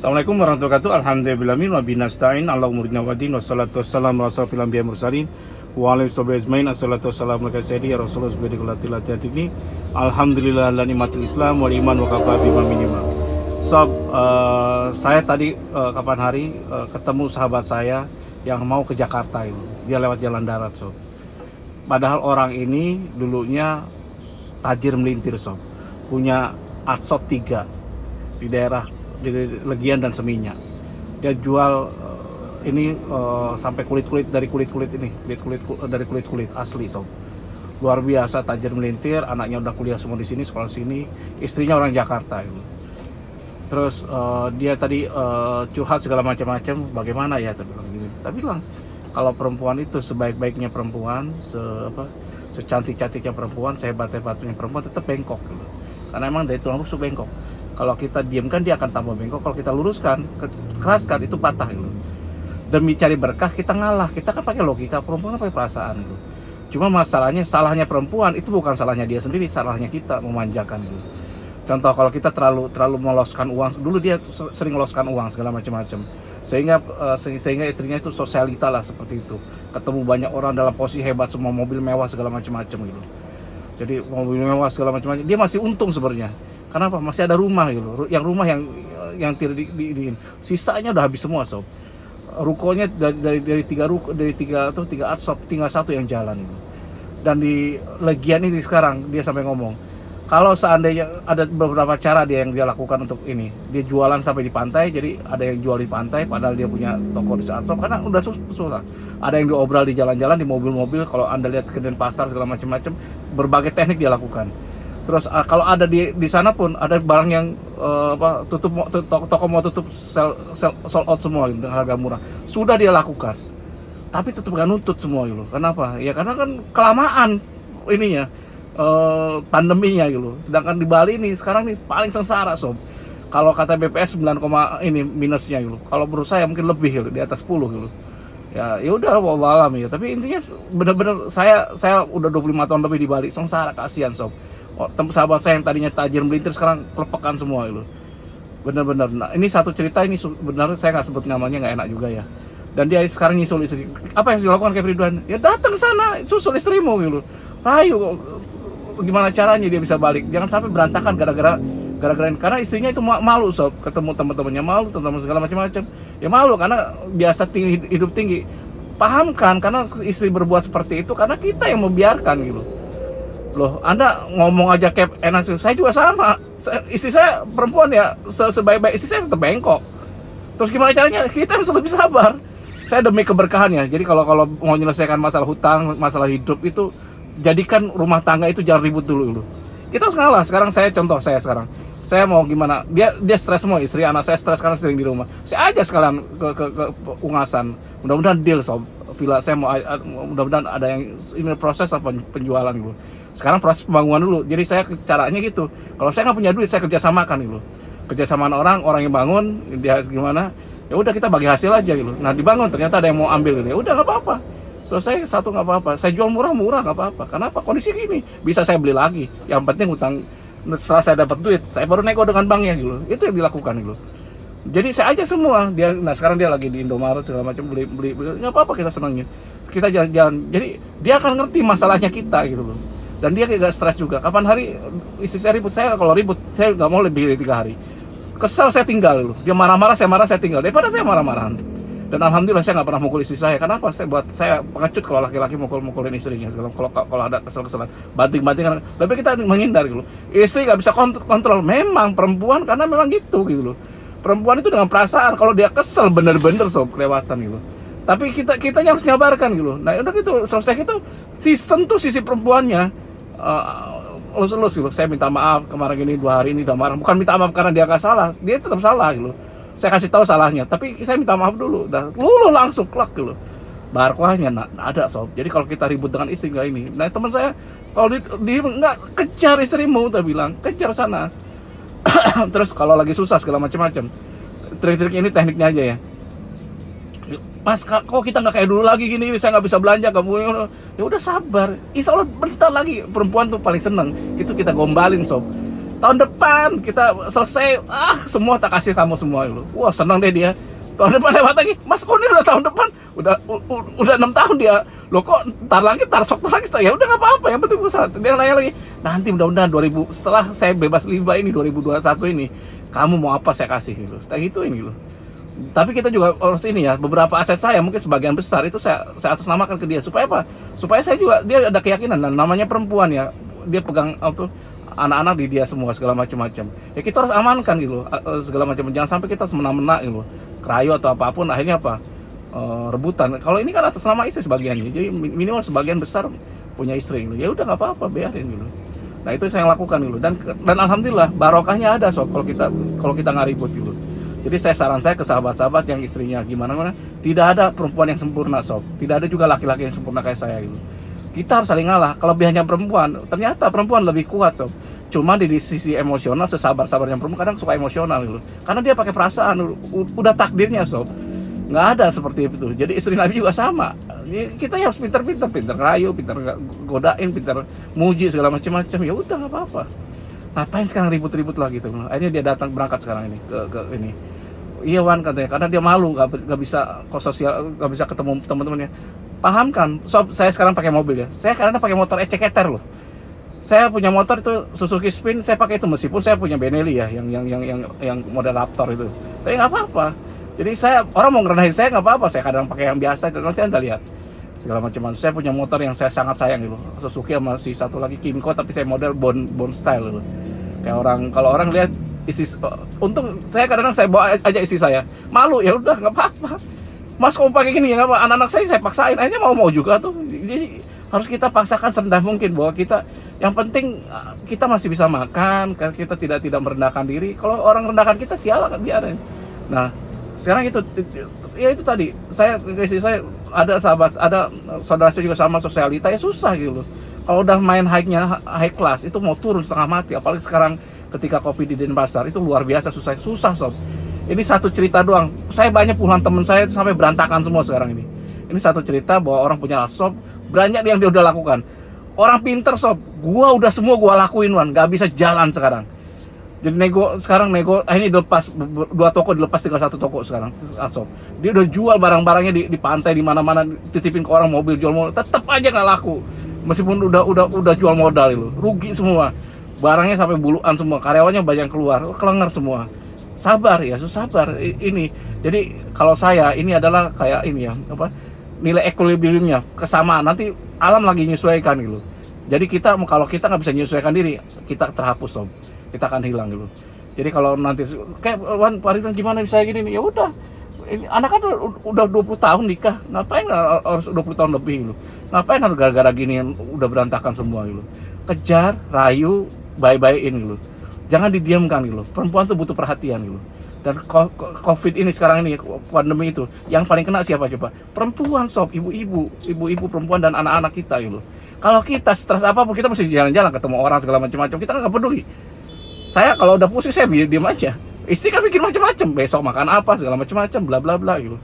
Assalamualaikum warahmatullahi wabarakatuh. Alhamdulillahi wa binasta'in ala umurina wadin wassalatu wassalamu ala asrofil anbiya mursalin wa ala sahbihi ajmain. Assalatu wassalamu ala sayyidi ya Rasulullah ini. Alhamdulillah la nikmatil Islam wal iman wa kafa bima minima. Saya tadi kapan hari ketemu sahabat saya yang mau ke Jakarta itu. Dia lewat jalan darat, sob. Padahal orang ini dulunya tajir melintir, sob. Punya Artshop 3 di daerah di Legian dan Seminyak. Dia jual sampai kulit-kulit dari kulit-kulit asli, sob. Luar biasa, tajir melintir, anaknya udah kuliah semua di sini, sekolah sini, istrinya orang Jakarta gitu. Terus dia tadi curhat segala macam-macam, bagaimana ya, tapi bilang kalau perempuan itu sebaik-baiknya perempuan, secantik-cantiknya perempuan, sehebat-hebatnya perempuan, tetap bengkok gitu. Karena emang dari tulang rusuk bengkok. Kalau kita diamkan dia akan tambah bengkok, kalau kita luruskan, keraskan, itu patah gitu. Demi cari berkah kita ngalah, kita kan pakai logika, perempuan pakai perasaan gitu. Cuma masalahnya, salahnya perempuan itu bukan salahnya dia sendiri, salahnya kita memanjakan gitu. Contoh, kalau kita terlalu meloskan uang, dulu dia sering meloskan uang segala macam-macam, sehingga istrinya itu sosialita lah seperti itu, ketemu banyak orang dalam posisi hebat, semua mobil mewah segala macam-macam gitu. Jadi mobil mewah segala macam-macam, dia masih untung sebenarnya. Kenapa? Masih ada rumah gitu, rumah yang tidak sisanya udah habis semua, sob. Rukonya dari tiga Artshop tinggal satu yang jalan gitu. Dan di Legian ini sekarang dia sampai ngomong, kalau seandainya ada beberapa cara yang dia lakukan untuk ini, dia jualan sampai di pantai. Jadi ada yang jual di pantai padahal dia punya toko di Artshop, karena udah susah. Ada yang diobral di jalan-jalan, di mobil-mobil. Kalau Anda lihat ke Denpasar segala macam-macam, berbagai teknik dia lakukan. Terus kalau ada di sana pun ada barang yang toko mau tutup, sold out semua dengan harga murah, sudah dia lakukan, tapi tetap gak nuntut semua gitu. Kenapa? Ya karena kan kelamaan ininya, pandeminya gitu. Sedangkan di Bali ini sekarang nih paling sengsara, sob. Kalau kata BPS 9, ini minusnya gitu. Kalau menurut saya mungkin lebih gitu, di atas 10 gitu. Ya udah, wallahualam ya. Tapi intinya bener-bener saya udah 25 tahun lebih di Bali, sengsara, kasihan, sob. Sahabat saya yang tadinya tajir melintir sekarang kelepekan semua gitu. Bener-bener. Nah, ini satu cerita, ini benar saya nggak sebut namanya, nggak enak juga ya. Dan dia sekarang nyusul istri. Apa yang dilakukan Kevin Ridwan? Ya datang ke sana, susul istrimu gitu. Rayu, gimana caranya dia bisa balik. Jangan sampai berantakan gara-gara karena istrinya itu malu, sob, ketemu teman-temannya, malu, teman-teman segala macam-macam. Ya malu karena biasa hidup tinggi. Pahamkan, karena istri berbuat seperti itu karena kita yang membiarkan gitu. Loh, Anda ngomong aja kayak enak, saya juga sama. Istri saya perempuan ya, sebaik-baik istri saya tetap bengkok. Terus gimana caranya? Kita harus lebih sabar. Saya demi keberkahan ya. Jadi kalau mau menyelesaikan masalah hutang, masalah hidup itu, jadikan rumah tangga itu jangan ribut dulu. Kita harus ngalah. Sekarang saya mau gimana? Dia stres semua, istri, anak saya stres karena sering di rumah. Saya aja sekalian ke Ungasan. Mudah-mudahan deal, sob. Villa saya mudah-mudahan ada yang ini proses penjualan gitu. Sekarang proses pembangunan dulu. Jadi saya caranya gitu. Kalau saya nggak punya duit, saya kerjasamakan gitu. Kerjasamaan orang yang bangun, dia gimana? Ya udah kita bagi hasil aja gitu. Nah dibangun ternyata ada yang mau ambil gitu. Ya udah nggak apa-apa. Selesai satu nggak apa-apa. Saya jual murah nggak apa-apa. Kenapa? Kondisi gini bisa saya beli lagi. Yang penting utang, setelah saya dapat duit, saya baru nego dengan banknya gitu. Itu yang dilakukan gitu. Jadi saya aja semua. Nah sekarang dia lagi di Indomaret segala macam, beli nggak apa-apa, kita senangin. Kita jalan-jalan. Jadi dia akan ngerti masalahnya kita gitu loh. Dan dia gak stres juga. Kapan hari istri saya ribut, kalau ribut saya nggak mau lebih dari 3 hari. Kesel saya tinggal loh. Dia marah-marah, saya tinggal. Daripada saya marah-marahan. Dan alhamdulillah saya nggak pernah mukul istri saya. Kenapa? Saya pengecut kalau laki-laki mukulin istrinya. Kalau ada kesel-keselan, banting-bantingan. Tapi kita menghindar gitu. Istri nggak bisa kontrol. Memang perempuan karena memang gitu loh. Perempuan itu dengan perasaan. Kalau dia kesel bener-bener, sob, kelewatan gitu. Tapi kita harus nyabarkan gitu. Nah udah gitu, selesai gitu, sentuh sisi perempuannya. Elus gitu. Saya minta maaf kemarin ini, 2 hari ini udah marah. Bukan minta maaf karena dia gak salah, dia tetap salah gitu. Saya kasih tahu salahnya, tapi saya minta maaf dulu. Dah luluh langsung klak gitu. Barokahnya ada, sob. Jadi kalau kita ribut dengan istri nggak ini. Nah teman saya kalau dia nggak, kejar istrimu, udah bilang kejar sana. Terus kalau lagi susah segala macam-macam, trik-trik ini tekniknya aja ya. Mas, kok kita nggak kayak dulu lagi gini, saya nggak bisa belanja, kamu ya udah sabar, insya Allah bentar lagi. Perempuan tuh paling seneng itu kita gombalin, sob. tahun depan kita selesai, semua tak kasih kamu semua dulu. Wah, senang deh dia. Tahun depan lewat lagi, Mas kok ini udah tahun depan, udah 6 tahun dia. Loh kok ntar lagi, ya udah nggak apa-apa, yang penting usaha. Dia nanya lagi, nanti mudah-mudahan 2000 setelah saya bebas limbah ini 2021 ini, kamu mau apa saya kasih gitu. Saya gituin gitu. Tapi kita juga harus ini ya, beberapa aset saya mungkin sebagian besar itu saya atasnamakan ke dia supaya apa? Supaya saya juga, dia ada keyakinan, dan namanya perempuan ya, dia pegang anak-anak di dia semua segala macam-macam. Ya kita harus amankan gitu segala macam, jangan sampai kita semena-mena gitu, kerayu atau apapun akhirnya apa? Rebutan. Kalau ini kan atas nama istri sebagiannya, jadi minimal sebagian besar punya istri gitu. Ya udah nggak apa-apa, biarin gitu. Nah itu saya lakukan gitu, dan alhamdulillah barokahnya ada sob kalau kita nggak ribut gitu. Jadi saran saya ke sahabat-sahabat yang istrinya gimana, tidak ada perempuan yang sempurna sob, tidak ada juga laki-laki yang sempurna kayak saya gitu. Kita harus saling ngalah. Kelebihannya perempuan, ternyata perempuan lebih kuat sob. Cuma di sisi emosional, sesabar-sabarnya perempuan kadang suka emosional gitu, karena dia pakai perasaan, udah takdirnya sob. Nggak ada seperti itu. Jadi istri Nabi juga sama. Kita harus pintar ngerayu, pintar godain, pintar muji segala macam-macam. Ya udah nggak apa-apa. Ngapain sekarang ribut-ribut lagi tuh? Akhirnya dia datang berangkat sekarang ini ke ini. Iya Wan katanya, karena dia malu nggak bisa sosial, nggak bisa ketemu teman-temannya. Paham kan? Sob, saya sekarang pakai mobil ya. Saya karena pakai motor eceketer loh. Saya punya motor itu Suzuki Spin, saya pakai itu meskipun saya punya Benelli ya, yang model Raptor itu. Tapi nggak apa-apa. Jadi orang mau ngerendahin saya nggak apa-apa. Saya kadang pakai yang biasa, nanti Anda lihat segala macam. Saya punya motor yang saya sangat sayang gitu, Suzuki sama si satu lagi Kymco, tapi saya model Bond style gitu. Kayak kalau orang lihat untung saya kadang saya bawa aja istri saya, malu ya udah nggak apa-apa. Mas kok pakai gini ya nggak apa, anak-anak saya paksain, akhirnya mau juga tuh. Jadi harus kita paksakan serendah mungkin bahwa kita, yang penting kita masih bisa makan, kita tidak merendahkan diri. Kalau orang rendahkan kita sialakan, biarin. Nah sekarang itu ya itu tadi saya ada sahabat, ada saudara saya juga sama sosialita, ya susah gitu. Kalau udah main high class itu mau turun setengah mati, apalagi sekarang ketika kopi di Denpasar itu luar biasa susah sob. Ini satu cerita doang, saya banyak puluhan temen saya itu sampai berantakan semua sekarang ini. Ini satu cerita bahwa orang punya sob, banyak yang dia udah lakukan. Orang pinter sob, gua lakuin Wan, gak bisa jalan sekarang. Jadi sekarang akhirnya dilepas 2 toko, dilepas tinggal 1 toko sekarang sob. Dia udah jual barang-barangnya di pantai, di mana-mana, titipin ke orang, mobil jual mobil, tetap aja nggak laku. Meskipun udah jual modal itu, rugi semua. Barangnya sampai buluan semua, karyawannya banyak keluar, kelengar semua. Sabar ya, sabar ini. Jadi kalau saya ini adalah kayak ini ya, nilai equilibriumnya, kesamaan. Nanti alam lagi menyesuaikan gitu. Jadi kalau kita nggak bisa menyesuaikan diri, kita terhapus sob. Kita akan hilang gitu. Jadi kalau nanti kayak Wan Paridan gimana bisa gini nih, ya udah. Ini anak kan udah 20 tahun nikah, ngapain harus 20 tahun lebih gitu. Ngapain harus gara-gara gini udah berantakan semua gitu. Kejar, rayu, bye-byein gitu. Jangan didiamkan gitu. Perempuan tuh butuh perhatian gitu. Dan COVID ini sekarang ini, pandemi itu, yang paling kena siapa coba? Perempuan sob, ibu-ibu perempuan dan anak-anak kita gitu. Kalau kita stres apapun, kita mesti jalan-jalan ketemu orang segala macam-macam, kita nggak peduli. Saya kalau udah pusing saya diam aja. Istri kan bikin macam-macam, besok makan apa segala macam-macam, bla bla bla gitu.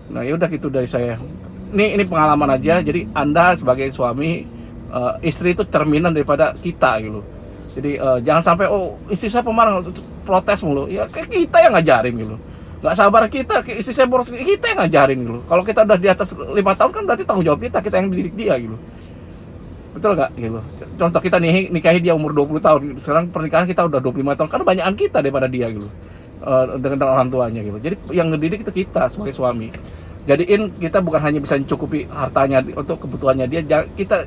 Nah ya udah gitu dari saya. Ini pengalaman aja. Jadi Anda sebagai suami, istri itu cerminan daripada kita gitu. Jadi jangan sampai istri saya pemarah, protes mulu. Ya kita yang ngajarin gitu. Nggak sabar kita, istri saya boros, kita yang ngajarin gitu. Kalau kita udah di atas 5 tahun kan berarti tanggung jawab kita yang dididik dia gitu. Betul nggak gitu? Contoh kita nikahi dia umur 20 tahun, sekarang pernikahan kita udah 25 tahun, kan banyakan kita daripada dia gitu, dengan orang tuanya gitu. Jadi yang ngedidik itu kita sebagai suami. Jadiin kita bukan hanya bisa mencukupi hartanya untuk kebutuhannya dia, kita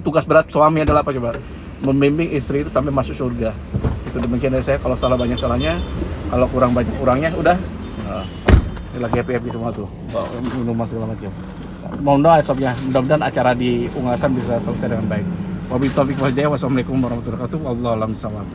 tugas berat suami adalah apa coba? Membimbing istri itu sampai masuk surga. Itu demikian dari saya. Kalau salah banyak salahnya, kalau kurang banyak kurangnya, udah lagi happy semua tuh, minum segala macam. Mohon doa sobnya, mudah-mudahan acara di Ungasan bisa selesai dengan baik. Wabillahi taufiq wal hidayah. Wassalamualaikum warahmatullahi wabarakatuh. Wallahu a'lam bishawab.